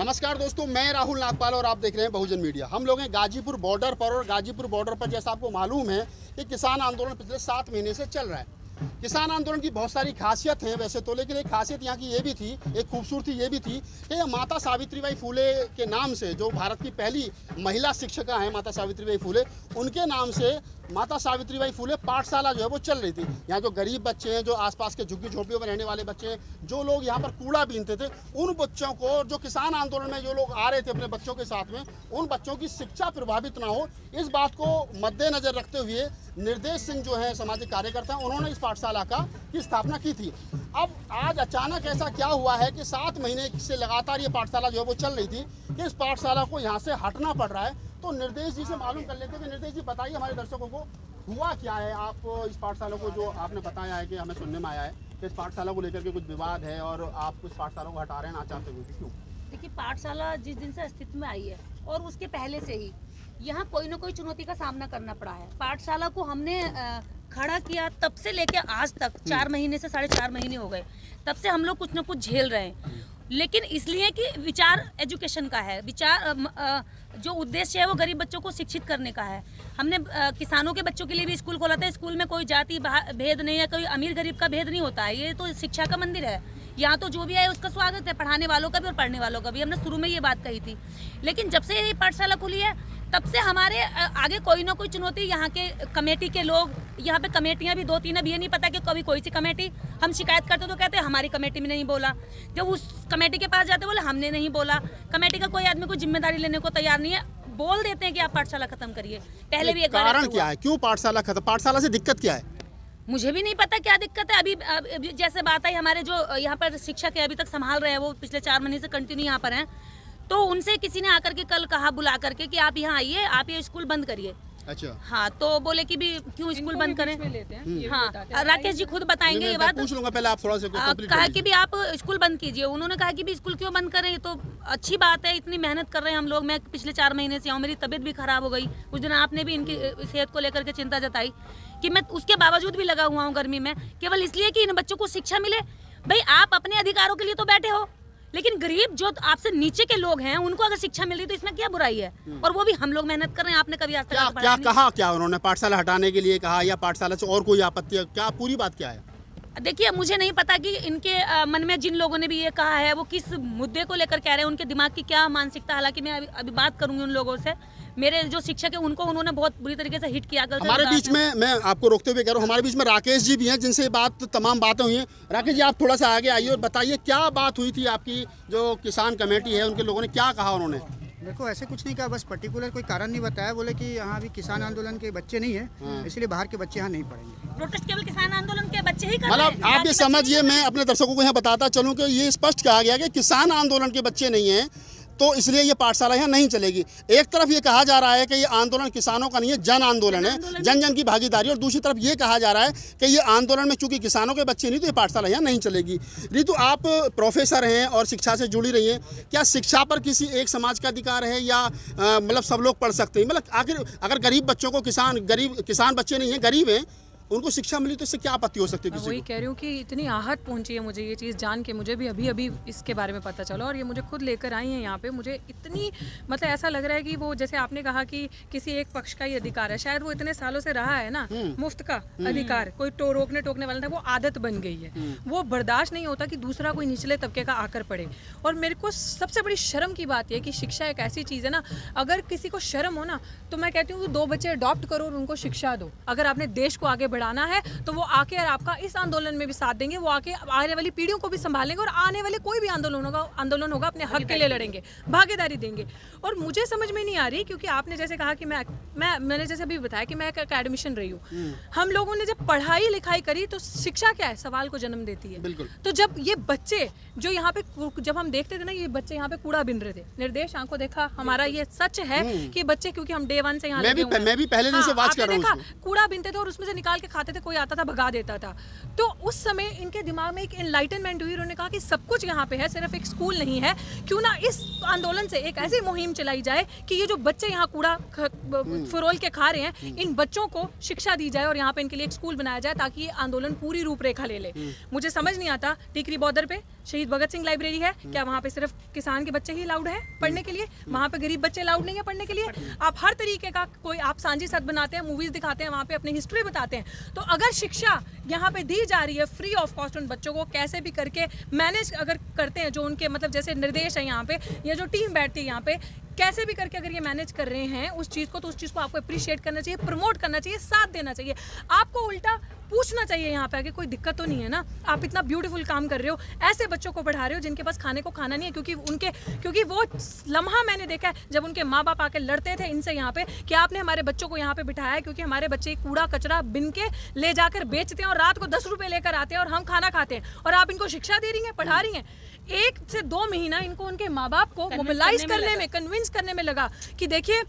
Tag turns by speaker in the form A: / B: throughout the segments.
A: नमस्कार दोस्तों, मैं राहुल नागपाल और आप देख रहे हैं बहुजन मीडिया। हम लोग हैं गाजीपुर बॉर्डर पर और गाजीपुर बॉर्डर पर जैसा आपको मालूम है कि किसान आंदोलन पिछले 7 महीने से चल रहा है। किसान आंदोलन की बहुत सारी खासियत हैं वैसे तो, लेकिन एक खासियत यहाँ की ये भी थी, एक खूबसूरती ये भी थी कि ये माता सावित्रीबाई फुले के नाम से, जो भारत की पहली महिला शिक्षिका हैं माता सावित्रीबाई फुले, उनके नाम से माता सावित्रीबाई फुले पाठशाला जो है वो चल रही थी। यहाँ जो गरीब बच्चे हैं, जो आसपास के झुग्गी झोपड़ियों में रहने वाले बच्चे हैं, जो लोग यहाँ पर कूड़ा बीनते थे, उन बच्चों को, जो किसान आंदोलन में जो लोग आ रहे थे अपने बच्चों के साथ में, उन बच्चों की शिक्षा प्रभावित ना हो, इस बात को मद्देनजर रखते हुए निर्देश सिंह जो है सामाजिक कार्यकर्ता, उन्होंने इस पाठशाला की स्थापना की थी। अब आज अचानक ऐसा क्या हुआ है कि 7 महीने से लगातार ये पाठशाला जो है वो चल रही थी कि इस पाठशाला को यहाँ से हटना पड़ रहा है। तो निर्देश जी से मालूम कर लेते हैं कि निर्देश जी बताइए हमारे दर्शकों को हुआ क्या है। आप इस पाठशाला को, जो आपने बताया है कि हमें सुनने में आया है कि इस पाठशाला को लेकर के कुछ विवाद है और आप इस पाठशाला को हटा रहे हैं ना चाहते हुए, क्यों?
B: देखिए, पाठशाला जिस दिन से अस्तित्व में आई है और उसके पहले से ही यहाँ कोई ना कोई चुनौती का सामना करना पड़ा है। पाठशाला को हमने खड़ा किया तब से लेके आज तक 4 महीने से 4.5 महीने हो गए, तब से हम लोग कुछ ना कुछ झेल रहे हैं। लेकिन इसलिए कि विचार एजुकेशन का है, विचार जो उद्देश्य है वो गरीब बच्चों को शिक्षित करने का है। हमने किसानों के बच्चों के लिए भी स्कूल खोला था। स्कूल में कोई जाति भेद नहीं है, कोई अमीर गरीब का भेद नहीं होता है। ये तो शिक्षा का मंदिर है। यहाँ तो जो भी आए उसका स्वागत है, पढ़ाने वालों का भी और पढ़ने वालों का भी। हमने शुरू में ये बात कही थी। लेकिन जब से ये पाठशाला खुली है तब से हमारे आगे कोई ना कोई चुनौती, यहाँ के कमेटी के लोग, यहाँ पे कमेटियाँ भी 2-3, अब ये नहीं पता कि कभी कोई सी कमेटी, हम शिकायत करते तो कहते हैं हमारी कमेटी में नहीं बोला। जब उस कमेटी के पास जाते बोले हमने नहीं बोला। कमेटी का कोई आदमी कोई जिम्मेदारी लेने को तैयार नहीं है। बोल देते हैं कि आप पाठशाला खत्म करिए। पहले भी एक बार
A: कारण क्या है, क्यों पाठशाला खत्म? पाठशाला से दिक्कत क्या है?
B: मुझे भी नहीं पता क्या दिक्कत है। अभी जैसे बात आई, हमारे जो यहाँ पर शिक्षक है अभी तक संभाल रहे हैं, वो पिछले 4 महीने से कंटिन्यू यहाँ पर हैं। तो उनसे किसी ने आकर के कल कहा, बुला करके, कि आप यहाँ आइए, आप ये स्कूल बंद करिए।
A: अच्छा।
B: हाँ, तो बोले कि भी क्यों स्कूल बंद करें। हाँ, राकेश जी खुद बताएंगे ये बात।
A: पूछ लूंगा पहले, आप थोड़ा सा
B: कहा कि भी आप स्कूल बंद कीजिए। उन्होंने कहा कि भी स्कूल क्यों बंद करें, ये तो अच्छी बात है, इतनी मेहनत कर रहे हैं हम लोग। मैं पिछले 4 महीने से आऊँ, मेरी तबीयत भी खराब हो गई। उस दिन आपने भी इनकी सेहत को लेकर के चिंता जताई कि मैं उसके बावजूद भी लगा हुआ हूँ गर्मी में, केवल इसलिए कि इन बच्चों को शिक्षा मिले। भाई, आप अपने अधिकारों के लिए तो बैठे हो, लेकिन गरीब जो आपसे नीचे के लोग हैं उनको अगर शिक्षा मिल रही तो इसमें क्या बुराई है? और वो भी हम लोग मेहनत कर रहे हैं। आपने कभी आज तक
A: क्या कहा, क्या उन्होंने पाठशाला हटाने के लिए कहा, या पाठशाला से और कोई आपत्ति है? क्या पूरी बात क्या है?
B: देखिए, मुझे नहीं पता कि इनके मन में जिन लोगों ने भी ये कहा है वो किस मुद्दे को लेकर कह रहे हैं, उनके दिमाग की क्या मानसिकता। हालांकि मैं अभी बात करूंगी उन लोगों से। मेरे जो शिक्षक है उनको उन्होंने बहुत बुरी तरीके से हिट किया।
A: हमारे बीच में, मैं आपको रोकते हुए कह रहा हूँ, हमारे बीच में राकेश जी भी हैं जिनसे तमाम बातें हुई हैं। राकेश जी, आप थोड़ा सा आगे आइए और बताइए क्या बात हुई थी। आपकी जो किसान कमेटी है उनके लोगों ने क्या कहा? उन्होंने
C: देखो, ऐसे कुछ नहीं कहा, बस पर्टिकुलर कोई कारण नहीं बताया। बोले कि यहाँ अभी किसान आंदोलन के बच्चे नहीं है, इसलिए बाहर के बच्चे यहाँ नहीं पढ़ेंगे।
B: प्रोटेस्ट केवल किसान आंदोलन के बच्चे ही कर रहे हैं।
A: मतलब आप ये समझिए, मैं अपने दर्शकों को यहाँ बताता चलूँ कि ये स्पष्ट कहा गया कि किसान आंदोलन के बच्चे नहीं हैं, तो इसलिए ये पाठशाला यहाँ नहीं चलेगी। एक तरफ ये कहा जा रहा है कि ये आंदोलन किसानों का नहीं है, जन आंदोलन है, जन जन की भागीदारी। और दूसरी तरफ ये कहा जा रहा है कि ये आंदोलन में चूंकि किसानों के बच्चे नहीं, तो ये पाठशाला यहाँ नहीं चलेगी। रितु, आप प्रोफेसर हैं और शिक्षा से जुड़ी रही हैं। क्या शिक्षा पर किसी एक समाज का अधिकार है, या मतलब सब लोग पढ़ सकते हैं? मतलब आखिर अगर गरीब बच्चों को, किसान बच्चे नहीं हैं, गरीब हैं, उनको शिक्षा मिली तो इससे क्या आपत्ति हो सकती है?
D: वही कह रही हूँ कि इतनी आहत पहुंची है मुझे ये चीज़ जान के। मुझे भी अभी इसके बारे में पता चला और ये मुझे खुद लेकर आई हैं यहाँ पे। मुझे इतनी, मतलब ऐसा लग रहा है कि वो, जैसे आपने कहा कि किसी एक पक्ष का ही अधिकार है, शायद वो इतने सालों से रहा है ना, मुफ्त का अधिकार, कोई रोकने टोकने वाला था, वो आदत बन गई है। वो बर्दाश्त नहीं होता कि दूसरा कोई निचले तबके का आकर पड़े। और मेरे को सबसे बड़ी शर्म की बात यह कि शिक्षा एक ऐसी चीज़ है ना, अगर किसी को शर्म हो ना, तो मैं कहती हूँ 2 बच्चे अडॉप्ट करो और उनको शिक्षा दो। अगर आपने देश को आगे बढ़ाना है तो वो आके और आपका इस आंदोलन में भी साथ देंगे। वो आके आने वाली पीढ़ियों को भी संभालेंगे और आने वाले कोई भी आंदोलन होगा अपने हक के लिए लड़ेंगे, भागीदारी देंगे। और मुझे समझ में नहीं आ रही, क्योंकि आपने जैसे कहा कि मैंने जैसे अभी बताया कि मैं एक एकेडमिशियन रही हूँ। हम लोगों ने जब पढ़ाई लिखाई करी तो शिक्षा क्या है, सवाल को जन्म देती है। तो जब ये बच्चे जो यहाँ पे, जब हम देखते थे ना, ये बच्चे यहाँ पे कूड़ा बिन रहे थे, निर्देश आंखों देखा हमारा ये सच है कि बच्चे, क्योंकि हम डे 1 से यहाँ
A: मैं भी पहले दिन से बात कर रहा हूँ,
D: कूड़ा बिनते थे और उसमें से निकाल के खाते थे, कोई आता था भगा देता था। तो उस समय इनके दिमाग में एक एनलाइटनमेंट हुई, उन्होंने कहा कि सब कुछ यहाँ पे है, सिर्फ एक स्कूल नहीं है, क्यों ना इस आंदोलन से एक ऐसी मुहिम चलाई जाए कि ये जो बच्चे यहाँ कूड़ा फरोल के खा रहे हैं, इन बच्चों को शिक्षा दी जाए और यहाँ पे इनके लिए एक स्कूल बनाया जाए ताकि ये आंदोलन पूरी रूपरेखा ले ले। मुझे समझ नहीं आता, टिकरी बॉर्डर पे शहीद भगत सिंह लाइब्रेरी है, क्या वहाँ पे सिर्फ किसान के बच्चे ही अलाउड है पढ़ने के लिए? वहाँ पे गरीब बच्चे अलाउड नहीं है पढ़ने के लिए? आप हर तरीके का कोई आप सांझी साथ बनाते हैं, मूवीज दिखाते हैं, वहाँ पे अपनी हिस्ट्री बताते हैं। तो अगर शिक्षा यहाँ पे दी जा रही है फ्री ऑफ कॉस्ट उन बच्चों को, कैसे भी करके मैनेज अगर करते हैं, जो उनके मतलब जैसे निर्देश है यहाँ पे, या जो टीम बैठती है यहाँ पे, कैसे भी करके अगर ये मैनेज कर रहे हैं उस चीज़ को, तो उस चीज़ को आपको अप्रिशिएट करना चाहिए, प्रमोट करना चाहिए, साथ देना चाहिए। आपको उल्टा पूछना चाहिए यहाँ पे कि कोई दिक्कत तो नहीं है ना, आप इतना ब्यूटीफुल काम कर रहे हो, ऐसे बच्चों को पढ़ा रहे हो जिनके पास खाने को खाना नहीं है, क्योंकि वो लम्हा मैंने देखा है जब उनके माँ बाप आके लड़ते थे इनसे यहाँ पे कि आपने हमारे बच्चों को यहाँ पे बिठाया है क्योंकि हमारे बच्चे कूड़ा कचरा बिन के ले जाकर बेचते हैं और रात को 10 रुपए लेकर आते हैं और हम खाना खाते हैं, और आप इनको शिक्षा दे रही हैं, पढ़ा रही हैं। 1 से 2 महीना इनको उनके माँ बाप को मोबिलाइज करने में, कन्विंस करने में लगा कि देखिए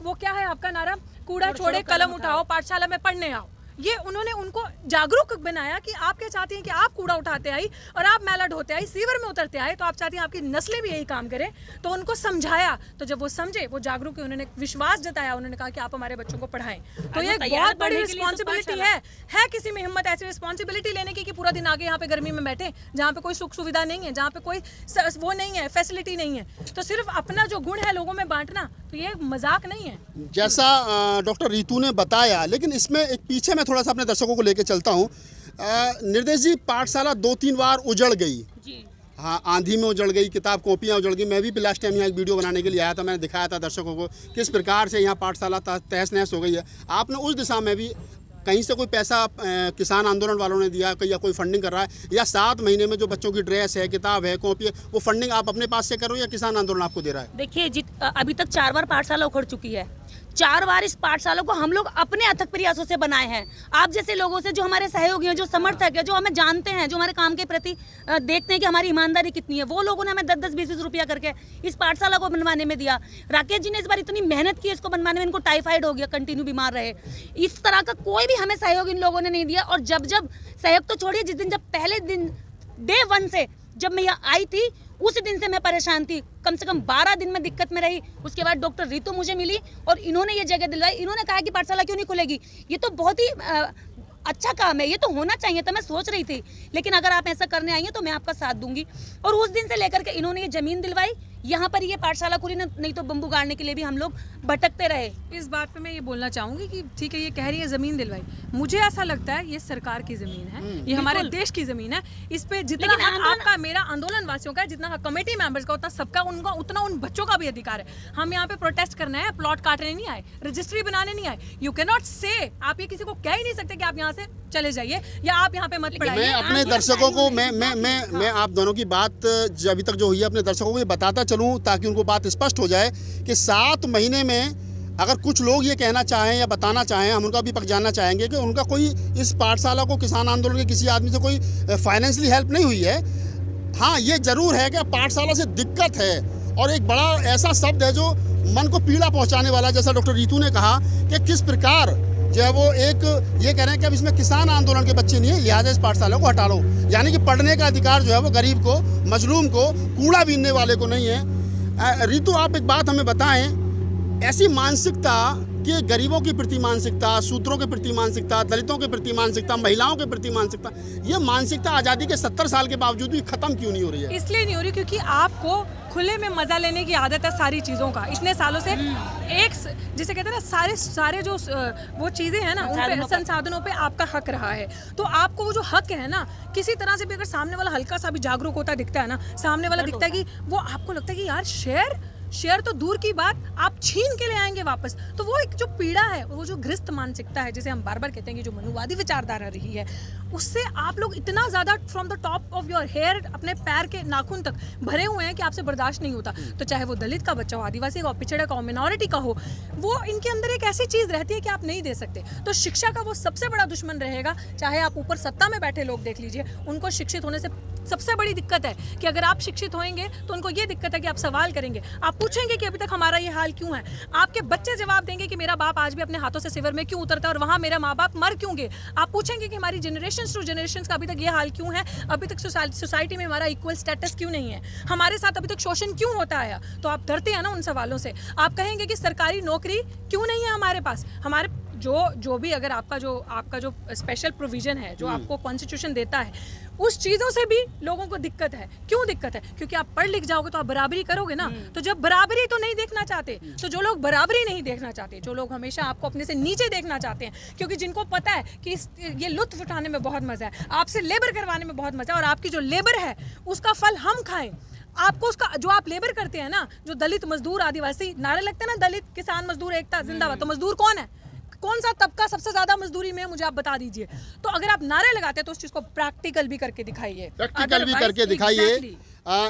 D: वो क्या है आपका नारा, कूड़ा छोड़े कलम उठाओ, पाठशाला में पढ़ने आओ। ये उन्होंने उनको जागरूक बनाया कि आप क्या चाहती हैं कि आप कूड़ा उठाते आई और आप मैला ढोते आई, सीवर में उतरते आए, तो आप चाहती हैं आपकी नस्लें भी यही काम करें। तो उनको समझाया, तो जब वो समझे, वो जागरूक हुए, उन्होंने विश्वास जताया, उन्होंने कहा कि आप हमारे बच्चों को पढ़ाएं। तो ये एक बहुत बड़ी रिस्पॉन्सिबिलिटी है किसी में हिम्मत ऐसी रिस्पॉन्सिबिलिटी लेने की कि पूरा दिन आगे यहाँ पे गर्मी में बैठे, जहाँ पे कोई सुख सुविधा नहीं है, जहाँ पे कोई वो नहीं है, फैसिलिटी नहीं है, तो सिर्फ अपना जो गुण है लोगों में बांटना, तो ये मजाक नहीं है।
A: जैसा डॉक्टर रितु ने बताया, लेकिन इसमें एक पीछे मैं थोड़ा सा अपने दर्शकों को लेकर चलता हूँ। निर्देश जी, पाठशाला 2-3 बार उजड़ गई
B: जी।
A: हाँ, आंधी में उजड़ गई, किताब कॉपियाँ उजड़ गई। मैं भी लास्ट टाइम यहाँ एक वीडियो बनाने के लिए आया था, मैंने दिखाया था दर्शकों को किस प्रकार से यहाँ पाठशाला तहस नहस हो गई है। आपने उस दिशा में भी कहीं से कोई पैसा किसान आंदोलन वालों ने दिया या कोई फंडिंग कर रहा है, या 7 महीने में जो बच्चों की ड्रेस है, किताब है, कॉपी है, वो फंडिंग आप अपने पास से करो या किसान आंदोलन आपको दे रहा है?
B: देखिए अभी तक 4 बार पाठशाला उखड़ चुकी है। 4 बार इस पाठशाला को हम लोग अपने अथक प्रयासों से बनाए हैं। आप जैसे लोगों से, जो हमारे सहयोगी हैं, जो समर्थक है, जो हमें जानते हैं, जो हमारे काम के प्रति देखते हैं कि हमारी ईमानदारी कितनी है, वो लोगों ने हमें 10-10, 20-20 रुपया करके इस पाठशाला को बनवाने में दिया। राकेश जी ने इस बार इतनी मेहनत की इसको बनवाने में, इनको टाइफाइड हो गया, कंटिन्यू बीमार रहे। इस तरह का कोई भी हमें सहयोग इन लोगों ने नहीं दिया। और जब सहयोग तो छोड़िए, जिस दिन, जब पहले दिन डे 1 से जब मैं यहाँ आई थी, उस दिन से मैं परेशान थी। कम से कम 12 दिन में दिक्कत में रही। उसके बाद डॉक्टर रितु मुझे मिली और इन्होंने ये जगह दिलवाई। इन्होंने कहा कि पाठशाला क्यों नहीं खुलेगी, ये तो बहुत ही अच्छा काम है, ये तो होना चाहिए था। मैं सोच रही थी, लेकिन अगर आप ऐसा करने आई हैं तो मैं आपका साथ दूंगी। और उस दिन से लेकर के इन्होंने ये जमीन दिलवाई, यहाँ पर ये पाठशाला खुली, नहीं तो बम्बू गाड़ने के लिए भी हम लोग भटकते रहे।
D: इस बात पे मैं ये बोलना चाहूंगी कि ठीक है, ये कह रही है जमीन दिलवाई, मुझे ऐसा लगता है ये सरकार की जमीन है, ये हमारे देश की जमीन है। इस पे जितना आपका, मेरा, आंदोलन वासियों का, जितना कमेटी मेंबर्स का, उतना सबका, उनका उतना उन बच्चों का भी अधिकार है। हम यहाँ पे प्रोटेस्ट करना है, प्लॉट काटने नहीं आए, रजिस्ट्री बनाने नहीं आए। यू कैन नॉट से, आप ये किसी को कह ही नहीं सकते कि आप यहाँ से चले जाइए या आप यहाँ पे मत पढ़ाइए।
A: मैं अपने दर्शकों को मैं आप दोनों की बात अभी तक जो हुई है, अपने दर्शकों को ये बताता चलूँ ताकि उनको बात स्पष्ट हो जाए कि 7 महीने में अगर कुछ लोग ये कहना चाहें या बताना चाहें, हम उनका भी पक्ष जानना चाहेंगे कि उनका कोई इस पाठशाला को, किसान आंदोलन के किसी आदमी से कोई फाइनेंशियली हेल्प नहीं हुई है। हाँ, ये जरूर है कि पाठशाला से दिक्कत है, और एक बड़ा ऐसा शब्द है जो मन को पीड़ा पहुँचाने वाला, जैसा डॉक्टर रितु ने कहा कि किस प्रकार जो है वो एक ये कह रहे हैं कि अब इसमें किसान आंदोलन के बच्चे नहीं है, लिहाजा इस पाठशाला को हटा लो। यानी कि पढ़ने का अधिकार जो है वो गरीब को, मजलूम को, कूड़ा बीनने वाले को नहीं है। रितु, आप एक बात हमें बताएं, ऐसी मानसिकता कि गरीबों के प्रति मानसिकता, शूद्रों के प्रति मानसिकता, दलितों के प्रति मानसिकता, महिलाओं के प्रति मानसिकता, ये मानसिकता आज़ादी के 70 साल के बावजूद भी खत्म क्यों नहीं हो रही है? इसलिए
D: नहीं हो रही क्योंकि आपको खुले में मजा लेने की आदत है सारी चीज़ों का, इतने सालों से। एक जिसे कहते हैं ना, सारे जो वो चीज़ें हैं ना, उन संसाधनों पे आपका हक रहा है। तो आपको वो जो हक है ना, किसी तरह से भी अगर सामने वाला हल्का सा भी जागरूक होता दिखता है ना, सामने वाला दिखता है कि वो, आपको लगता है कि यार शेयर तो दूर की बात, आप छीन के ले आएंगे वापस। तो वो एक जो पीड़ा है, वो जो ग्रस्त मानसिकता है, जिसे हम बार बार कहते हैं कि जो मनुवादी विचारधारा रही है, उससे आप लोग इतना ज़्यादा from the top of your hair, अपने पैर के नाखून तक भरे हुए हैं कि आपसे बर्दाश्त नहीं होता। तो चाहे वो दलित का बच्चा हो, आदिवासी का हो, पिछड़ा का हो, मिनॉरिटी का हो, वो इनके अंदर एक ऐसी चीज़ रहती है कि आप नहीं दे सकते। तो शिक्षा का वो सबसे बड़ा दुश्मन रहेगा। चाहे आप ऊपर सत्ता में बैठे लोग देख लीजिए, उनको शिक्षित होने से सबसे बड़ी दिक्कत है कि अगर आप शिक्षित होंगे तो उनको ये दिक्कत है कि आप सवाल करेंगे, आप पूछेंगे कि अभी तक हमारा ये हाल क्यों है? आपके बच्चे जवाब देंगे कि मेरा बाप आज भी अपने हाथों से सिवर में क्यों उतरता है और वहाँ मेरा माँ बाप मर क्यों गए? आप पूछेंगे कि हमारी जनरेशन टू जनरेशन का अभी तक ये हाल क्यों है? अभी तक सोसाइटी में हमारा इक्वल स्टेटस क्यों नहीं है? हमारे साथ अभी तक शोषण क्यों होता है? तो आप डरते हैं ना उन सवालों से। आप कहेंगे कि सरकारी नौकरी क्यों नहीं है हमारे पास? हमारे जो भी अगर आपका जो स्पेशल प्रोविजन है जो आपको कॉन्स्टिट्यूशन देता है, उस चीज़ों से भी लोगों को दिक्कत है। क्यों दिक्कत है? क्योंकि आप पढ़ लिख जाओगे तो आप बराबरी करोगे ना। तो जब बराबरी तो नहीं देखना चाहते, तो जो लोग बराबरी नहीं देखना चाहते, जो लोग हमेशा आपको अपने से नीचे देखना चाहते हैं, क्योंकि जिनको पता है कि ये लुत्फ उठाने में बहुत मज़ा है, आपसे लेबर करवाने में बहुत मज़ा है, और आपकी जो लेबर है उसका फल हम खाएं। आपको उसका जो आप लेबर करते हैं ना, जो दलित मजदूर आदिवासी नारे लगते हैं ना, दलित किसान मजदूर एकता जिंदाबाद, तो मजदूर कौन है? कौन सा तबका सबसे ज्यादा मजदूरी में है? मुझे आप बता दीजिए। तो अगर आप नारे लगाते हैं तो उस चीज को प्रैक्टिकल भी करके दिखाइए,
A: प्रैक्टिकल भी करके दिखाइए।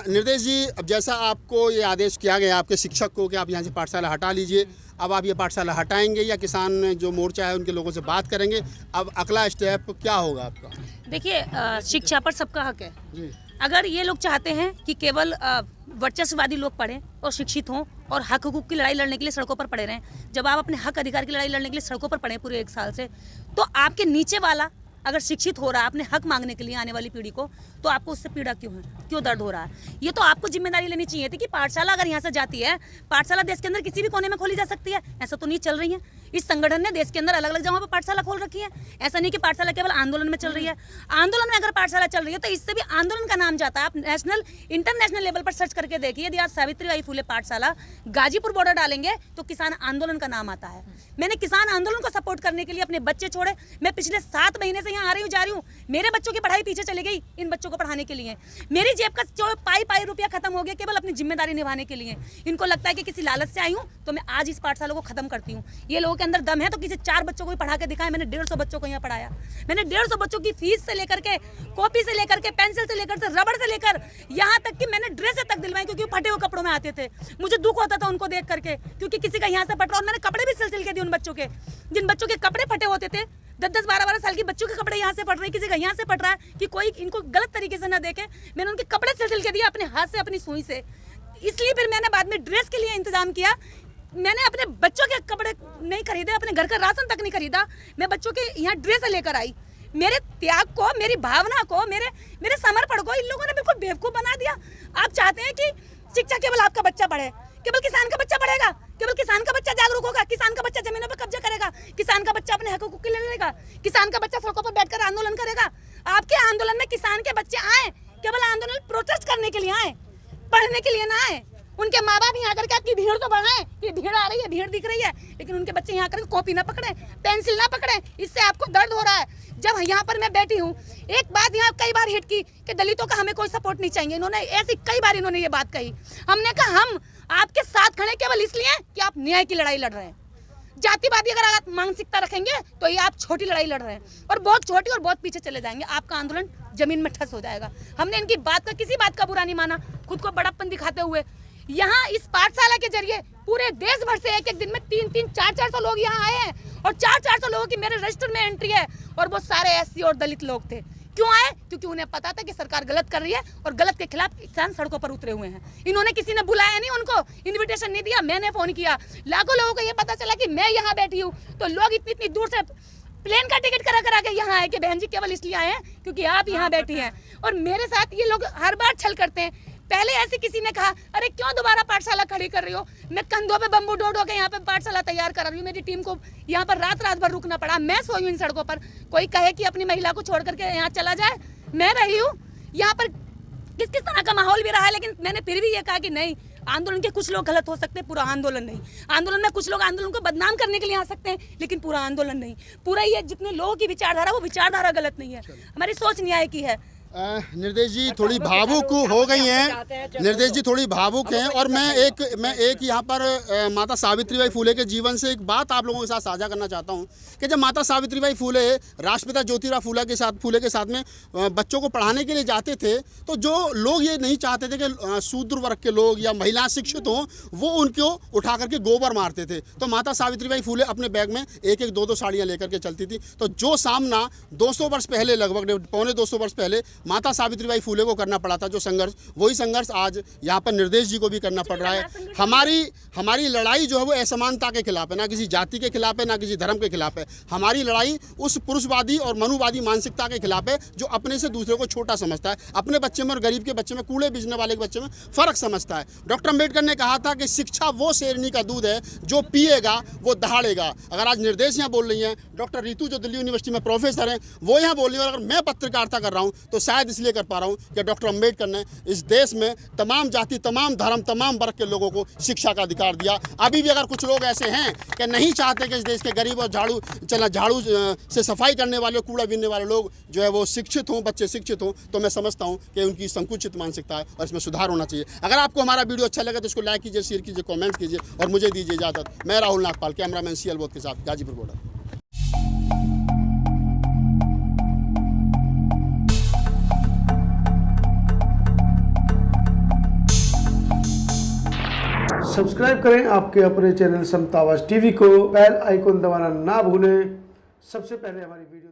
A: निर्देश जी, अब जैसा आपको ये आदेश किया गया आपके शिक्षक को कि आप यहाँ से पाठशाला हटा लीजिए, अब आप ये पाठशाला हटाएंगे या किसान जो मोर्चा है उनके लोगों से बात करेंगे? अब अगला स्टेप क्या होगा आपका?
B: देखिए, शिक्षा पर सबका हक है
A: जी।
B: अगर ये लोग चाहते हैं कि केवल वर्चस्ववादी लोग पढ़ें और शिक्षित हों और हक हकूक की लड़ाई लड़ने के लिए सड़कों पर पड़े रहें, जब आप अपने हक अधिकार की लड़ाई लड़ने के लिए सड़कों पर पड़े पूरे 1 साल से, तो आपके नीचे वाला अगर शिक्षित हो रहा है अपने हक मांगने के लिए आने वाली पीढ़ी को, तो आपको उससे पीड़ा क्यों है, क्यों दर्द हो रहा है? ये तो आपको जिम्मेदारी लेनी चाहिए थी कि पाठशाला अगर यहाँ से जाती है, पाठशाला देश के अंदर किसी भी कोने में खोली जा सकती है, ऐसा तो नहीं चल रही है। इस संगठन ने देश के अंदर अलग अलग जगहों पर पाठशाला खोल रखी है। ऐसा नहीं कि पाठशाला केवल आंदोलन में चल रही है। आंदोलन में अगर पाठशाला चल रही है तो इससे भी आंदोलन का नाम जाता है। आप नेशनल इंटरनेशनल लेवल पर सर्च करके देखिए, यदि आज सावित्रीबाई फुले पाठशाला गाजीपुर बॉर्डर डालेंगे तो किसान आंदोलन का नाम आता है। मैंने किसान आंदोलन को सपोर्ट करने के लिए अपने बच्चे छोड़े। मैं पिछले 7 महीने से यहाँ आ रही हूँ, जा रही हूँ। मेरे बच्चों की पढ़ाई पीछे चली गई इन बच्चों को पढ़ाने के लिए। मेरी जेब का जो पाई रुपया खत्म हो गया केवल अपनी जिम्मेदारी निभाने के लिए। इनको लगता है कि किसी लालच से आई हूँ तो मैं आज इस पाठशाला को खत्म करती हूँ। ये लोगों के अंदर दम है तो किसी 4 बच्चों को भी पढ़ा के दिखाया। मैंने 150 बच्चों को यहाँ पढ़ाया। मैंने 150 बच्चों की फीस से लेकर के, कॉपी से लेकर के, पेंसिल से लेकर से, रबड़ से लेकर यहाँ तक कि मैंने ड्रेसें तक दिलवाई, क्योंकि फटे हुए कपड़ों में आते थे। मुझे दुख होता था उनको देख करके, क्योंकि किसी का यहाँ से पट रहा। और मैंने कपड़े भी सिल के दिए उन बच्चों के, जिन बच्चों के कपड़े फटे होते थे। 10-10, 12-12 साल की बच्चों के कपड़े यहाँ से पड़ रहे हैं, किसी का यहाँ से पड़ रहा है, कि कोई इनको गलत तरीके से ना देखे। मैंने उनके कपड़े सिल के दिया अपने हाथ से, अपनी सुई से। इसलिए फिर मैंने बाद में ड्रेस के लिए इंतजाम किया। मैंने अपने बच्चों के कपड़े नहीं खरीदे, अपने घर का राशन तक नहीं खरीदा। मैं बच्चों के यहाँ ड्रेस लेकर आई। मेरे त्याग को, मेरी भावना को, मेरे समर्पण को इन लोगों ने बिल्कुल बेवकूफ़ बना दिया। आप चाहते हैं कि शिक्षा केवल आपका बच्चा पढ़े, केवल किसान का बच्चा पढ़ेगा, केवल किसान का बच्चा जागरूक होगा, किसान का बच्चा जमीनों पर कब्जा करेगा, किसान का बच्चा अपने हकों के लिए लड़ेगा, किसान का बच्चा सड़कों पर बैठकर आंदोलन करेगा। आपके आंदोलन में किसान के बच्चे आए, केवल आंदोलन प्रोटेस्ट करने के लिए आए, पढ़ने के लिए ना आए। उनके माँ बाप यहाँ करके आपकी भीड़ तो बढ़ाएं, ये भीड़ आ रही है, भीड़ दिख रही है, लेकिन उनके बच्चे यहाँ करके कॉपी ना पकड़े, पेंसिल ना पकड़े। इससे आपको दर्द हो रहा है। जब यहाँ पर मैं बैठी हूँ, एक बात यहाँ कई बार हिट की कि दलितों का हमें कोई सपोर्ट नहीं चाहिए। इन्होंने ऐसी कई बार इन्होंने ये बात कही। हमने कहा हम आपके साथ खड़े केवल इसलिए कि आप न्याय की लड़ाई लड़ रहे हैं। जातिवादी अगर आप मानसिकता रखेंगे तो ये आप छोटी लड़ाई लड़ रहे हैं, और बहुत छोटी और बहुत पीछे चले जाएंगे। आपका आंदोलन जमीन में ठस हो जाएगा। हमने इनकी बात का, किसी बात का बुरा नहीं माना। खुद को बड़प्पन दिखाते हुए यहाँ इस पाठशाला के जरिए पूरे देश भर से एक दिन में 300, 400 लोग यहाँ आए हैं, और 400 लोगों की मेरे रजिस्टर में एंट्री है, और वो सारे SC और दलित लोग थे। क्यों आए? क्योंकि उन्हें पता था कि सरकार गलत कर रही है और गलत के खिलाफ किसान सड़कों पर उतरे हुए हैं। इन्होंने, किसी ने बुलाया नहीं, उनको इन्विटेशन नहीं दिया, मैंने फोन किया। लाखों लोगों को ये पता चला कि मैं यहाँ बैठी हूँ, तो लोग इतनी दूर से प्लेन का टिकट करा के यहाँ आए कि बहन जी केवल इसलिए आए हैं क्योंकि आप यहाँ बैठी हैं। और मेरे साथ ये लोग हर बार छल करते हैं। पहले ऐसे किसी ने कहा, अरे क्यों दोबारा पाठशाला खड़ी कर रही हो? मैं कंधों पे बम्बू ढो के यहाँ पे पाठशाला तैयार करा रही हूँ। मेरी टीम को यहाँ पर रात भर रुकना पड़ा। मैं सोई हूँ इन सड़कों पर। कोई कहे कि अपनी महिला को छोड़ करके यहाँ चला जाए, मैं रही हूँ यहाँ पर। किस तरह का माहौल भी रहा है, लेकिन मैंने फिर भी ये कहा कि नहीं, आंदोलन के कुछ लोग गलत हो सकते हैं, पूरा आंदोलन नहीं। आंदोलन में कुछ लोग आंदोलन को बदनाम करने के लिए आ सकते हैं, लेकिन पूरा आंदोलन नहीं। पूरा ये जितने लोगों की विचारधारा, वो विचारधारा गलत नहीं है। हमारी सोच न्याय की है।
A: निर्देश जी थोड़ी भावुक हो गई हैं। निर्देश जी थोड़ी भावुक हैं, और मैं एक यहाँ पर माता सावित्रीबाई फुले के जीवन से एक बात आप लोगों के साथ साझा करना चाहता हूँ कि जब माता सावित्रीबाई फुले राष्ट्रपिता ज्योतिराव फुले के साथ में बच्चों को पढ़ाने के लिए जाते थे, तो जो लोग ये नहीं चाहते थे कि शूद्र वर्ग के लोग या महिलाएं शिक्षित हों, वो उनको उठा करके गोबर मारते थे। तो माता सावित्रीबाई फुले अपने बैग में 1-1, 2-2 साड़ियाँ लेकर के चलती थी। तो जो सामना 200 वर्ष पहले, लगभग 250 वर्ष पहले माता सावित्रीबाई फुले को करना पड़ा था जो संघर्ष, वही संघर्ष आज यहाँ पर निर्देश जी को भी करना पड़ रहा है। हमारी लड़ाई जो है वो असमानता के खिलाफ है, ना किसी जाति के खिलाफ है, ना किसी धर्म के खिलाफ है। हमारी लड़ाई उस पुरुषवादी और मनुवादी मानसिकता के खिलाफ है जो अपने से दूसरे को छोटा समझता है, अपने बच्चे में और गरीब के बच्चे में, कूड़े बेचने वाले के बच्चे में फर्क समझता है। डॉक्टर अम्बेडकर ने कहा था कि शिक्षा वो शेरनी का दूध है जो पिएगा वो दहाड़ेगा। अगर आज निर्देश यहाँ बोल रही हैं, डॉक्टर रीतू जो दिल्ली यूनिवर्सिटी में प्रोफेसर हैं वो यहाँ बोल रही हैं, और अगर मैं पत्रकारिता कर रहा हूँ तो शायद इसलिए कर पा रहा हूँ कि डॉक्टर अम्बेडकर ने इस देश में तमाम जाति, तमाम धर्म, तमाम वर्ग के लोगों को शिक्षा का अधिकार दिया। अभी भी अगर कुछ लोग ऐसे हैं कि नहीं चाहते कि इस देश के गरीब और झाड़ू से सफाई करने वाले, कूड़ा बीनने वाले लोग जो है वो शिक्षित हों, बच्चे शिक्षित हों, तो मैं समझता हूँ कि उनकी संकुचित मानसिकता है और इसमें सुधार होना चाहिए। अगर आपको हमारा वीडियो अच्छा लगे तो इसको लाइक कीजिए, शेयर कीजिए, कमेंट कीजिए और मुझे दीजिए इजाज़त। मैं राहुल नागपाल, कैमरामैन CL बोध के साथ, गाजीपुर बॉर्डर।
E: सब्सक्राइब करें आपके अपने चैनल समता आवाज़ TV को, बेल आइकन दबाना ना भूलें। सबसे पहले हमारी वीडियो